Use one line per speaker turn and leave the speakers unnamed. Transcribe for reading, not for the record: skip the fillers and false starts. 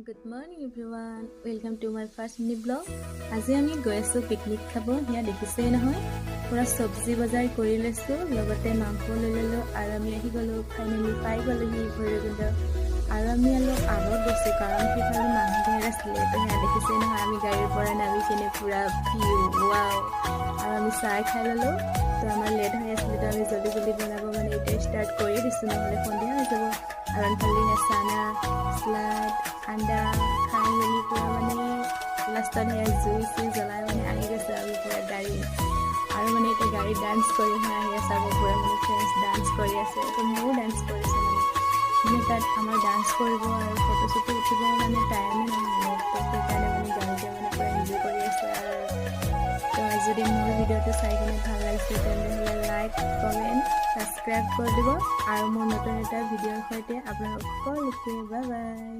Good morning everyone. Welcome to my first mini vlog. আজি আমি গৈ আছো পিকনিক খাব। হিয়া দেখিছেই নহয় পুৰা সবজি বজাৰ কৰি লৈছো, লগতে মাংস লৈ ললো আৰু আমি আহি গলো। ফাইনেলি পাই গলো হি ভৈৰৱকুণ্ড। আৰু আমি অলপ আগত গৈছো কাৰণ সেইফালে মানুহ ধেৰ আছিলে। তো হিয়া দেখিছেই নহয় আমি গাড়ীৰ পৰা নামি কিনে পুৰা ভিউ ৱাও। আৰু আমি চাহ খাই ললো। তো আমাৰ লেট হৈ আছিলে, তো আমি জলদি জলদি বনাব মানে এতিয়া ষ্টাৰ্ট কৰি দিছো, নহ'লে সন্ধিয়া হৈ যাব। আৰু আনফালে চানা স্লাড আন্দা খাই মেলি পুৰা মানে লাষ্টত জুই চুই জ্বলাই মানে আহি গৈছে আৰু পুৰা গাড়ী। আৰু মানে এতিয়া গাড়ী ডান্স কৰি আহি আছে আকৌ পুৰা মানে ফ্ৰেণ্ডছ ডান্স কৰি আছে। তো ময়ো ডান্স কৰিছোঁ মানে তাত আমাৰ ডান্স কৰিব আৰু ফটো চটো উঠিব মানে টাইমে নহয়। তো সেইকাৰণে মানে গাড়ীতে মানে পুৰা এনজয় কৰি আছে। আৰু তো যদি মোৰ ভিডিঅ'টো চাই কিনে ভাল লাগিছে তেনেহ'লে লাইক কমেণ্ট ছাবস্ক্ৰাইব কৰি দিব। আৰু মোৰ নতুন এটা ভিডিঅ'ৰ সৈতে আপোনালোক সকলোকে বাই বাই।